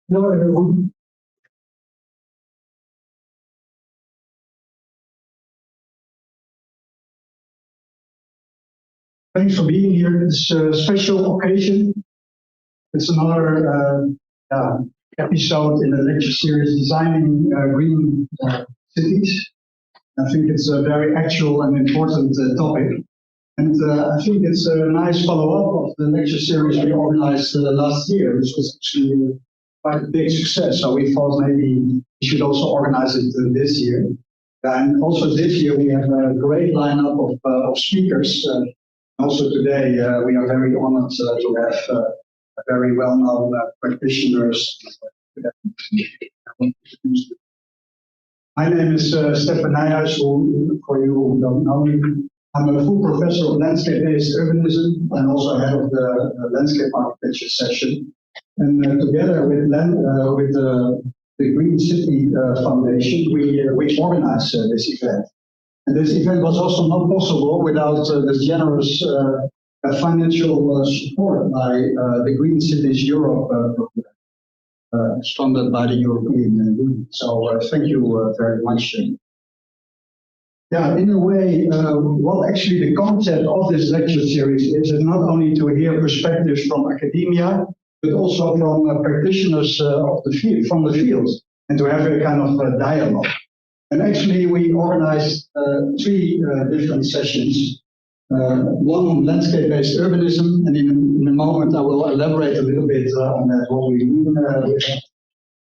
Hello, everyone. Thanks for being here. It's a special occasion. It's another episode in the lecture series Designing Green Cities. I think it's a very actual and important topic. And I think it's a nice follow-up of the lecture series we organized last year, which was actually quite a big success. So we thought maybe we should also organize it this year. And also this year we have a great lineup of speakers. Also today we are very honored to have very well-known practitioners. My name is Steffen Nijhuis, for you who don't know me. I'm a full professor of landscape-based urbanism and also head of the landscape architecture section. And together with the Green City Foundation, we organized this event. And this event was also not possible without the generous financial support by the Green Cities Europe program, funded by the European Union. So thank you very much. Yeah, in a way, what actually the concept of this lecture series is not only to hear perspectives from academia, but also from practitioners of the field, from the field, and to have a kind of dialogue. And actually, we organized three different sessions. One on landscape-based urbanism, and in a moment I will elaborate a little bit on that, what we mean with that.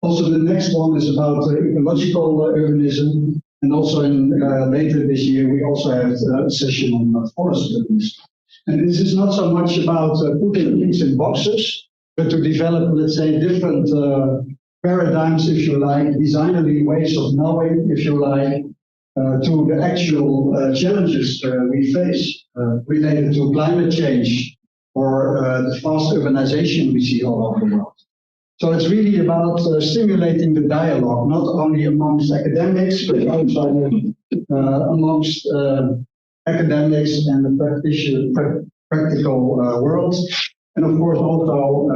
Also, the next one is about ecological urbanism, and also later this year we also have a session on forest urbanism. And this is not so much about putting things in boxes, but to develop, let's say, different paradigms, if you like, designerly ways of knowing, if you like, to the actual challenges we face related to climate change or the fast urbanization we see all over the world. So it's really about stimulating the dialogue, not only amongst academics, but also amongst academics and the practical world. And of course, also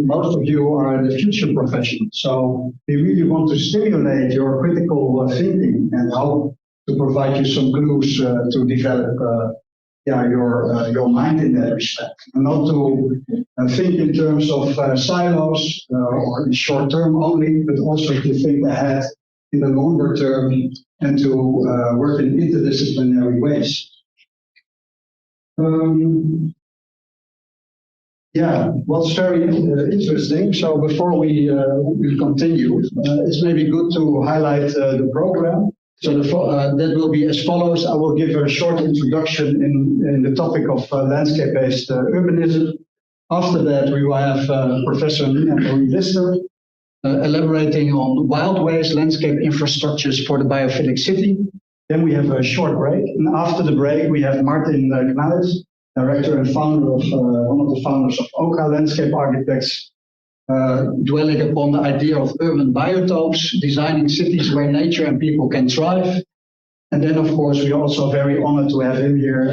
most of you are the future professionals. So we really want to stimulate your critical thinking and hope to provide you some clues to develop your mind in that respect. And not to think in terms of silos or in short term only, but also to think ahead in the longer term and to work in interdisciplinary ways. Yeah, what's very interesting, so before we continue, it's maybe good to highlight the program. So that will be as follows. I will give a short introduction in the topic of landscape-based urbanism. After that, we will have Professor Nina Marie Lister elaborating on wild ways landscape infrastructures for the biophilic city. Then we have a short break. And after the break, we have Martin Knuijs, director and founder of one of the founders of Oka Landscape Architects, dwelling upon the idea of urban biotopes, designing cities where nature and people can thrive. And then, of course, we're also very honored to have him here,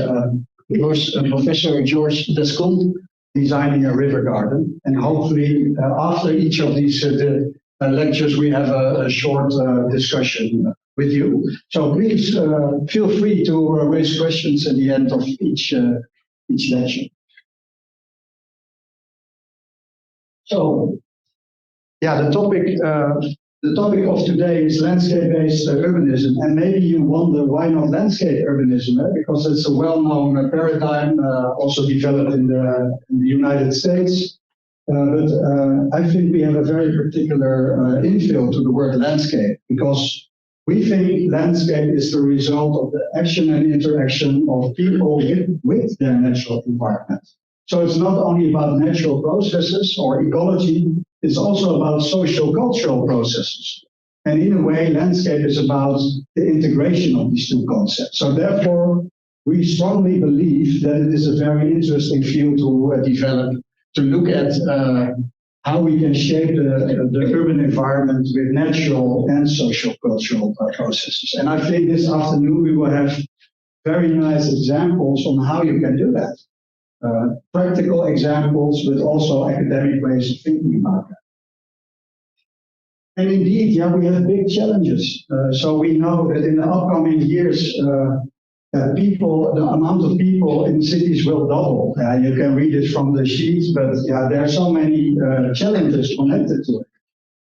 Professor George Descombe, designing a river garden. And hopefully, after each of these lectures, we have a short discussion with you. So please feel free to raise questions at the end of each lecture. So, yeah, the topic of today is landscape-based urbanism, and maybe you wonder why not landscape urbanism? Because it's a well-known paradigm, also developed in the United States. But I think we have a very particular infill to the word landscape, because we think landscape is the result of the action and interaction of people with their natural environment. So it's not only about natural processes or ecology, it's also about social cultural processes. And in a way, landscape is about the integration of these two concepts. So therefore, we strongly believe that it is a very interesting field to develop, to look at how we can shape the urban environment with natural and social cultural processes. And I think this afternoon we will have very nice examples on how you can do that. Practical examples, but also academic ways of thinking about that. And indeed, yeah, we have big challenges. So we know that in the upcoming years, the amount of people in cities will double. You can read it from the sheets, but yeah, there are so many challenges connected to it.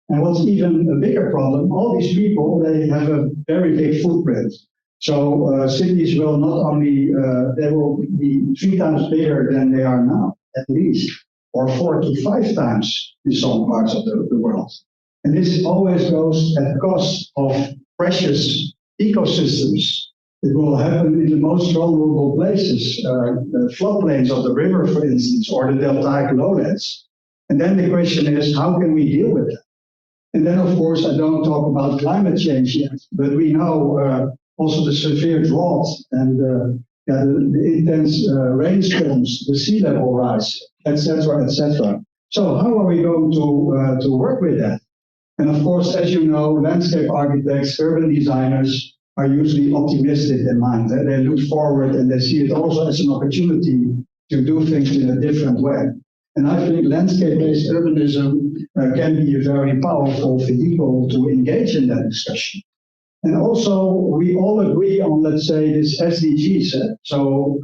And what's even a bigger problem, all these people, they have a very big footprint. So cities will not only, they will be 3 times bigger than they are now, at least, or 4 to 5 times in some parts of the world. And this always goes at the cost of precious ecosystems. It will happen in the most vulnerable places, the floodplains of the river, for instance, or the deltaic lowlands. And then the question is, how can we deal with that? And then, of course, I don't talk about climate change yet, but we know also the severe drought and the intense rainstorms, the sea level rise, etc., etc. So how are we going to work with that? And of course, as you know, landscape architects, urban designers are usually optimistic in mind. They look forward and they see it also as an opportunity to do things in a different way. And I think landscape-based urbanism can be a very powerful vehicle to engage in that discussion. And also, we all agree on, let's say, this SDGs. So,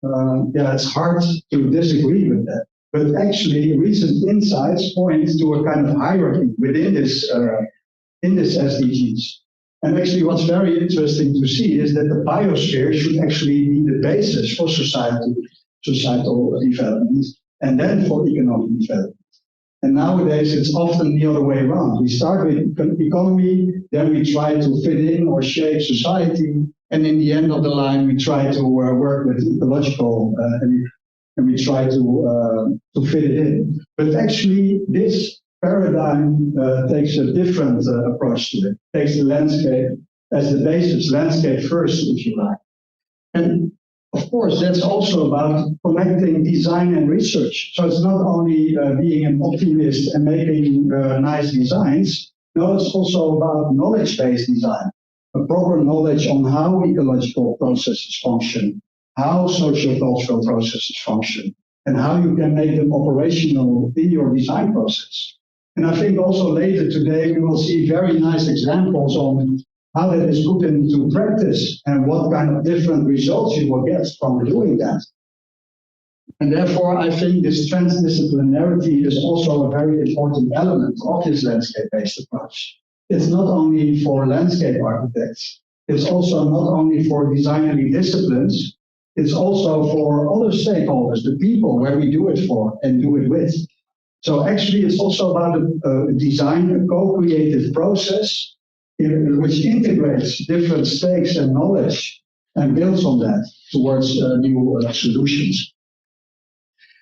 it's hard to disagree with that. But actually, recent insights point to a kind of hierarchy within this SDGs. And actually, what's very interesting to see is that the biosphere should actually be the basis for societal development and then for economic development. And nowadays, it's often the other way around. We start with economy, then we try to fit in or shape society, and in the end of the line, we try to work with ecological and we try to fit it in. But actually, this paradigm takes a different approach to it. It takes the landscape as the basis, landscape first, if you like. And of course, that's also about connecting design and research. So it's not only being an optimist and making nice designs. No, it's also about knowledge-based design, a proper knowledge on how ecological processes function, how socio-cultural processes function, and how you can make them operational in your design process. And I think also later today, we will see very nice examples on how that is put into practice and what kind of different results you will get from doing that. And therefore, I think this transdisciplinarity is also a very important element of this landscape-based approach. It's not only for landscape architects, it's also not only for design disciplines, it's also for other stakeholders, the people where we do it for and do it with. So actually, it's also about a design, a co-creative process which integrates different stakes and knowledge and builds on that towards new solutions.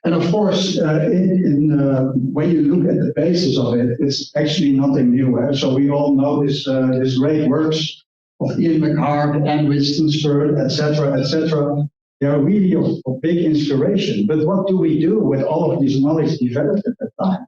And of course, when you look at the basis of it, it's actually nothing new. So we all know this great works of Ian McHarg and Winston Spurt, etc., etc. They are really of big inspiration. But what do we do with all of this knowledge developed at that time?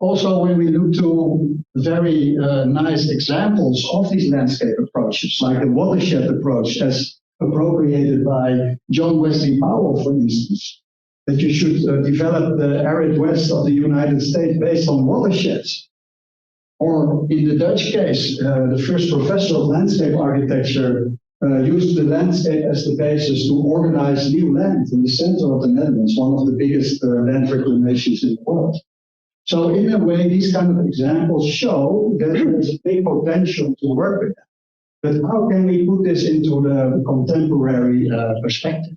Also, when we look to very nice examples of these landscape approaches, like the watershed approach as appropriated by John Wesley Powell, for instance, that you should develop the arid west of the United States based on watersheds. Or in the Dutch case, the first professor of landscape architecture used the landscape as the basis to organize new land in the center of the Netherlands, one of the biggest land reclamations in the world. So in a way, these kind of examples show that there's a big potential to work with that. But how can we put this into the contemporary perspective?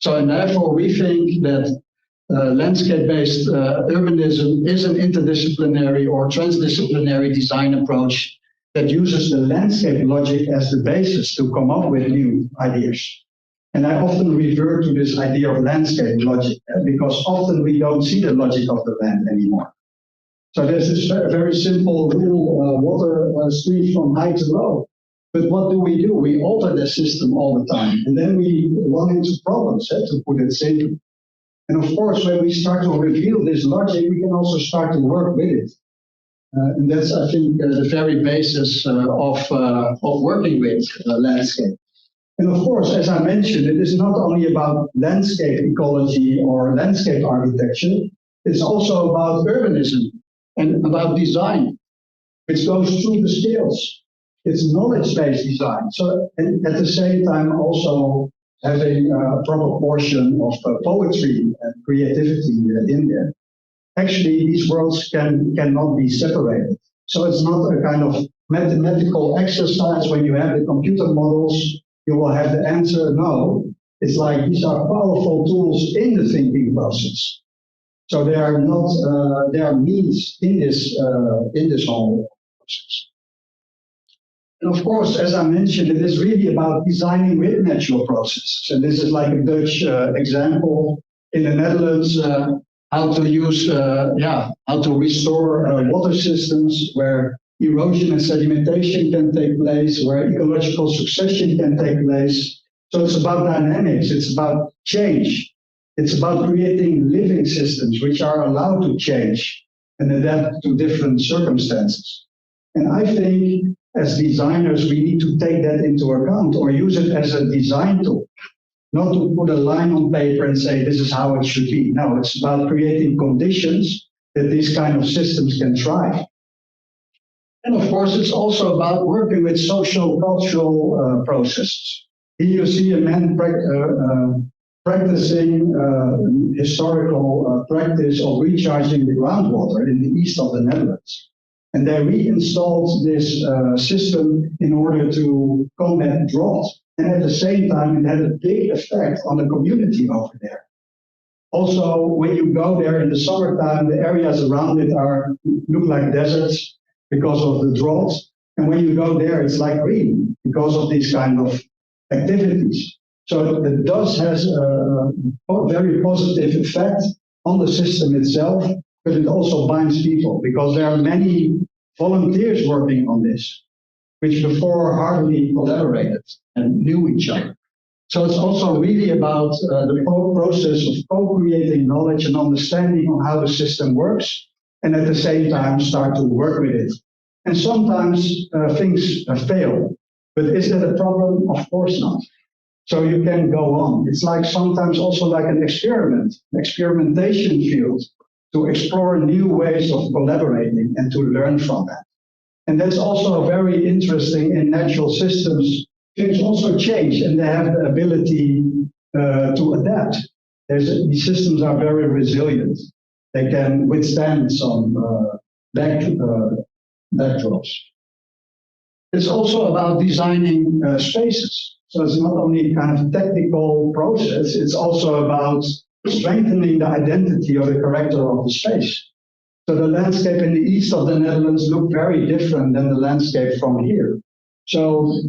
So, and therefore we think that landscape-based urbanism is an interdisciplinary or transdisciplinary design approach that uses the landscape logic as the basis to come up with new ideas. And I often refer to this idea of landscape logic because often we don't see the logic of the land anymore. So there's this very simple rule, water streams from high to low. But what do? We alter the system all the time. And then we run into problems, to put it simply. And of course, when we start to reveal this logic, we can also start to work with it. And that's, I think, the very basis of working with landscape. And of course, as I mentioned, it is not only about landscape ecology or landscape architecture, it's also about urbanism and about design. which goes through the scales. It's knowledge-based design. So, and at the same time, also having a proper portion of poetry and creativity in there. Actually, these worlds cannot be separated. So it's not a kind of mathematical exercise when you have the computer models, you will have the answer. No, it's like these are powerful tools in the thinking process. So they are not, there are means in this whole process. And of course, as I mentioned, it is really about designing with natural processes. And this is like a Dutch example. In the Netherlands, how to use, how to restore water systems where erosion and sedimentation can take place, where ecological succession can take place. So it's about dynamics, it's about change. It's about creating living systems which are allowed to change and adapt to different circumstances. And I think as designers, we need to take that into account or use it as a design tool. Not to put a line on paper and say this is how it should be. No, it's about creating conditions that these kind of systems can thrive. And of course, it's also about working with social cultural processes. Here you see a man practicing historical practice of recharging the groundwater in the east of the Netherlands. And they reinstalled this system in order to combat drought. And at the same time, it had a big effect on the community over there. Also, when you go there in the summertime, the areas around it look like deserts because of the drought. And when you go there, it's like green because of these kind of activities. So it does has a very positive effect on the system itself, but it also binds people because there are many volunteers working on this, which before hardly collaborated and knew each other. So it's also really about the whole process of co-creating knowledge and understanding on how the system works, and at the same time start to work with it. And sometimes things fail, but is that a problem? Of course not. So you can go on. It's like sometimes also like an experimentation field to explore new ways of collaborating and to learn from that. And that's also very interesting in natural systems. Things also change and they have the ability to adapt. These systems are very resilient. They can withstand some backdrops. It's also about designing spaces. So it's not only kind of technical process, it's also about strengthening the identity or the character of the space. So the landscape in the east of the Netherlands look very different than the landscape from here. So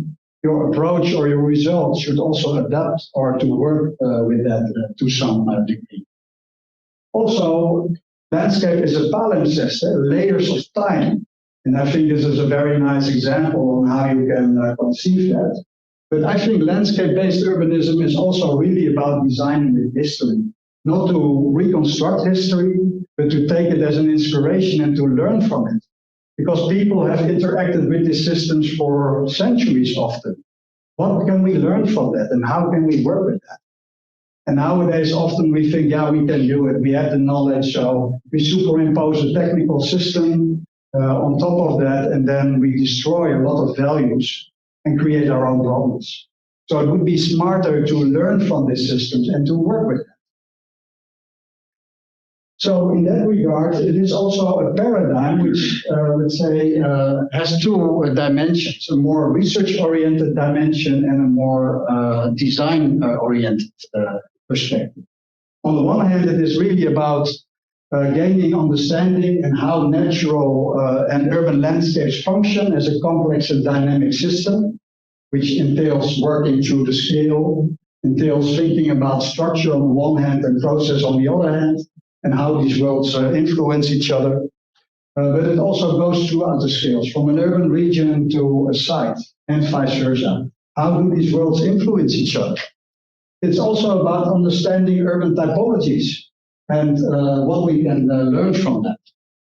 your approach or your results should also adapt or to work with that to some degree. Also, landscape is a palimpsest, layers of time. And I think this is a very nice example on how you can conceive that. But I think landscape-based urbanism is also really about designing with history. Not to reconstruct history, but to take it as an inspiration and to learn from it. Because people have interacted with these systems for centuries often. What can we learn from that and how can we work with that? And nowadays often we think, yeah, we can do it. We have the knowledge, so we superimpose a technical system on top of that, and then we destroy a lot of values and create our own problems. So it would be smarter to learn from these systems and to work with them. So in that regard, it is also a paradigm which, let's say, has two dimensions, a more research-oriented dimension and a more design-oriented perspective. On the one hand, it is really about gaining understanding and how natural and urban landscapes function as a complex and dynamic system, which entails working through the scale, entails thinking about structure on the one hand and process on the other hand, and how these worlds influence each other. But it also goes throughout the scales, from an urban region to a site, and vice versa. How do these worlds influence each other? It's also about understanding urban typologies and what we can learn from that.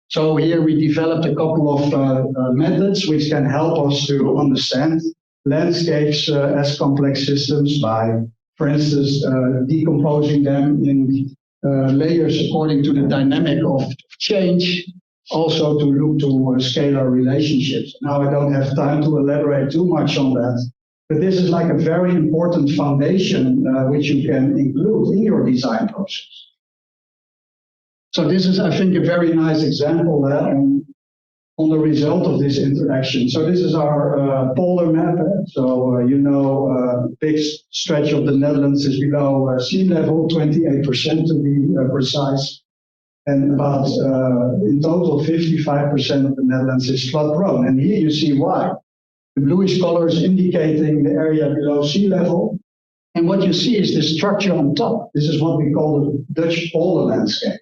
So here we developed a couple of methods which can help us to understand landscapes as complex systems by, for instance, decomposing them in layers according to the dynamic of change. also to look to scalar relationships. Now I don't have time to elaborate too much on that, but this is like a very important foundation which you can include in your design process. So this is, I think, a very nice example on the result of this interaction. So this is our polar map. So big stretch of the Netherlands is below sea level, 28% to be precise. And about, in total, 55% of the Netherlands is flood prone. And here you see why. The bluish color is indicating the area below sea level. And what you see is the structure on top. This is what we call the Dutch polar landscape,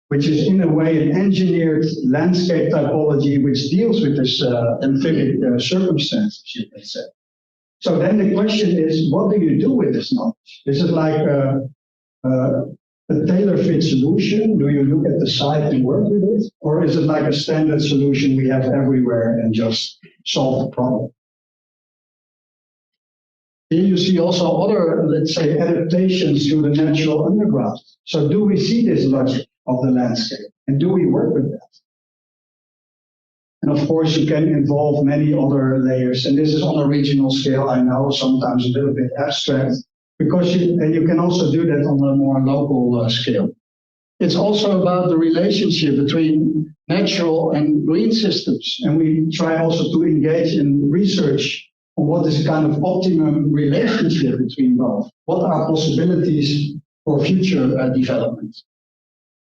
which is in a way an engineered landscape typology which deals with this amphibic circumstances, you can say. So then the question is, what do you do with this knowledge? Is it like a tailor-fit solution? Do you look at the site and work with it? Or is it like a standard solution we have everywhere and just solve the problem? Here you see also other, let's say, adaptations to the natural underground. So do we see this logic of the landscape? And do we work with that? And of course, you can involve many other layers. And this is on a regional scale, I know, sometimes a little bit abstract, because you can also do that on a more local scale. It's also about the relationship between natural and green systems. And we try also to engage in research on what is a kind of optimum relationship between both. What are possibilities for future development?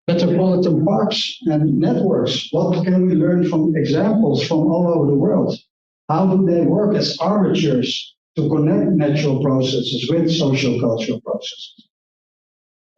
Metropolitan parks and networks. What can we learn from examples from all over the world? How do they work as arbiters to connect natural processes with social cultural processes?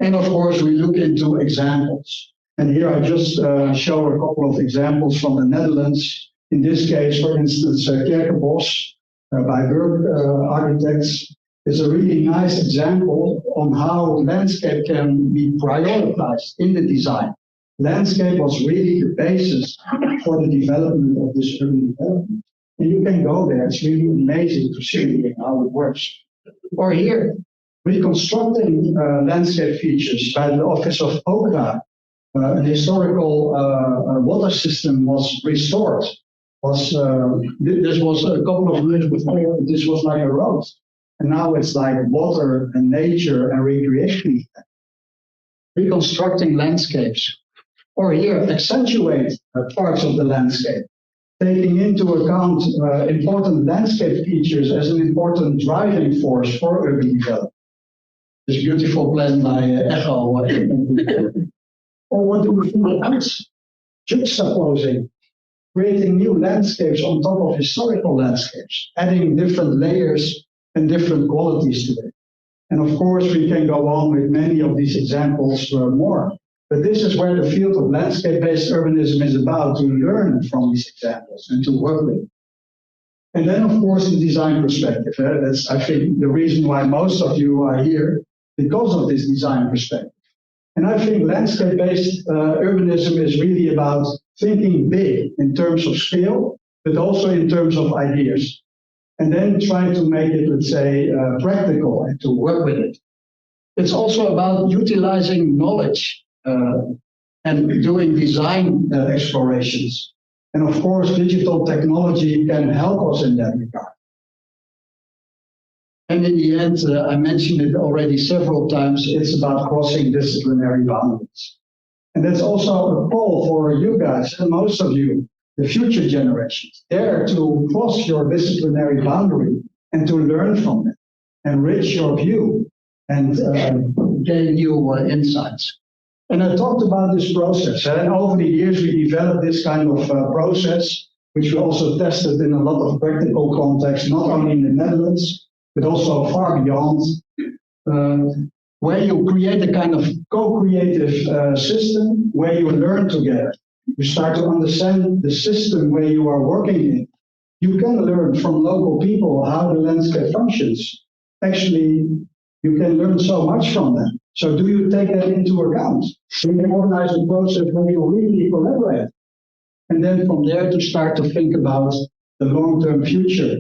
And of course, we look into examples. And here I just show a couple of examples from the Netherlands. In this case, for instance, Kerkenbos by Burg Architects is a really nice example on how landscape can be prioritized in the design. Landscape was really the basis for the development of this urban development. And you can go there, it's really amazing to see how it works. Or here, reconstructing landscape features by the office of OCRA, an historical water system was restored. This was a couple of years before, this was like a road. And now it's like water and nature and recreation. Reconstructing landscapes. Or here, accentuate parts of the landscape, taking into account important landscape features as an important driving force for urban development. This beautiful plan by Echo. Or what do we think about juxtaposing, creating new landscapes on top of historical landscapes, adding different layers and different qualities to it. And of course, we can go on with many of these examples more. But this is where the field of landscape-based urbanism is about, to learn from these examples and to work with it. And then, of course, the design perspective. That's, I think, the reason why most of you are here, because of this design perspective. And I think landscape-based urbanism is really about thinking big in terms of scale, but also in terms of ideas. And then trying to make it, let's say, practical and to work with it. It's also about utilizing knowledge and doing design explorations. And of course, digital technology can help us in that regard. And in the end, I mentioned it already several times, it's about crossing disciplinary boundaries. And that's also a call for you guys, and most of you, the future generations, dare to cross your disciplinary boundary and to learn from it, enrich your view, and gain new insights. And I talked about this process, and over the years we developed this kind of process, which we also tested in a lot of practical contexts, not only in the Netherlands, but also far beyond, where you create a kind of co-creative system where you learn together. You start to understand the system where you are working in. You can learn from local people how the landscape functions. Actually, you can learn so much from them. So do you take that into account? So you can organize a process where you really collaborate. And then from there to start to think about the long-term future.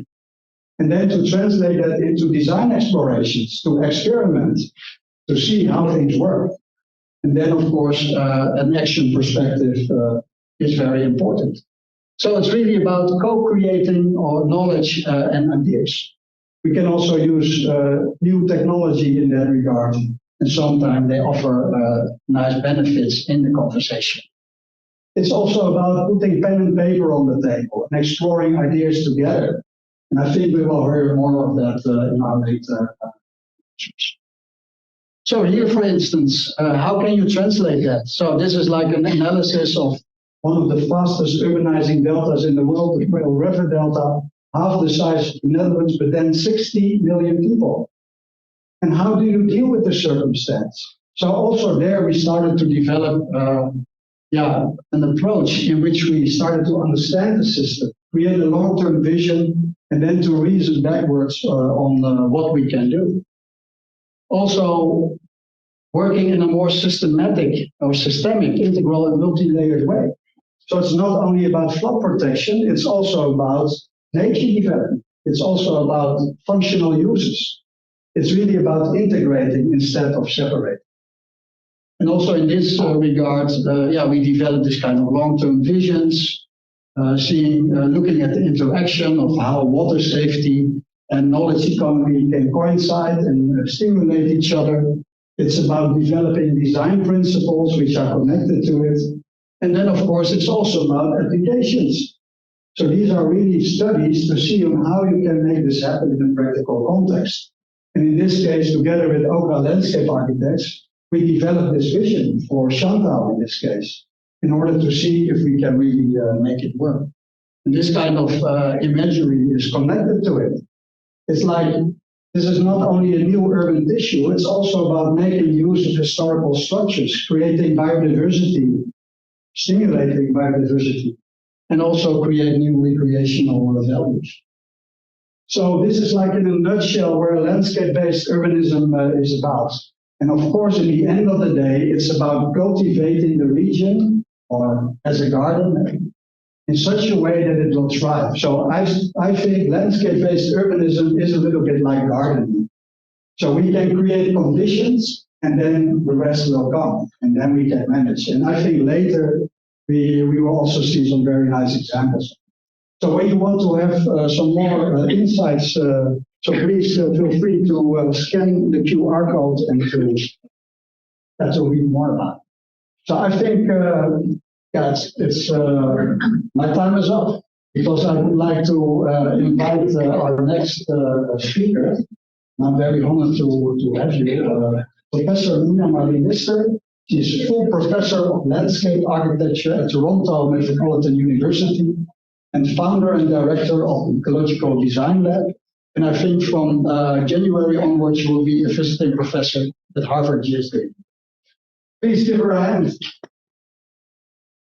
And then to translate that into design explorations, to experiment, to see how things work. And then, of course, an action perspective is very important. So it's really about co-creating or knowledge and ideas. We can also use new technology in that regard, and sometimes they offer nice benefits in the conversation. It's also about putting pen and paper on the table and exploring ideas together. And I think we will hear more of that in our later lectures. So here, for instance, how can you translate that? So this is like an analysis of one of the fastest urbanizing deltas in the world, the Pearl River Delta, half the size of the Netherlands, but then 60 million people. And how do you deal with the circumstance? So also there we started to develop an approach in which we started to understand the system, create a long-term vision, and then to reason backwards on what we can do. Also, working in a more systematic or systemic, integral and multi-layered way. So it's not only about flood protection, it's also about nature development. It's also about functional uses. It's really about integrating instead of separating. And also in this regard, we developed this kind of long-term visions, looking at the interaction of how water safety and knowledge economy can coincide and stimulate each other. It's about developing design principles which are connected to it. And then, of course, it's also about applications. So these are really studies to see on how you can make this happen in a practical context. And in this case, together with Oka landscape architects, we developed this vision for Chantal in this case, in order to see if we can really make it work. And this kind of imagery is connected to it. It's like, this is not only a new urban tissue, it's also about making use of historical structures, creating biodiversity, stimulating biodiversity, and also create new recreational values. So this is like in a nutshell where landscape-based urbanism is about. And of course, in the end of the day, it's about cultivating the region or as a garden in such a way that it will thrive. So I think landscape-based urbanism is a little bit like gardening. So we can create conditions and then the rest will come and then we can manage. And I think later we will also see some very nice examples. So when you want to have some more insights, so please feel free to scan the QR code and to read more about it. So I think it's my time is up because I would like to invite our next speaker. I'm very honored to have you, Professor Nina Marie Lister. She's full professor of landscape architecture at Toronto Metropolitan University and founder and director of Ecological Design Lab. And I think from January onwards, she will be a visiting professor at Harvard GSD. Please give her a hand.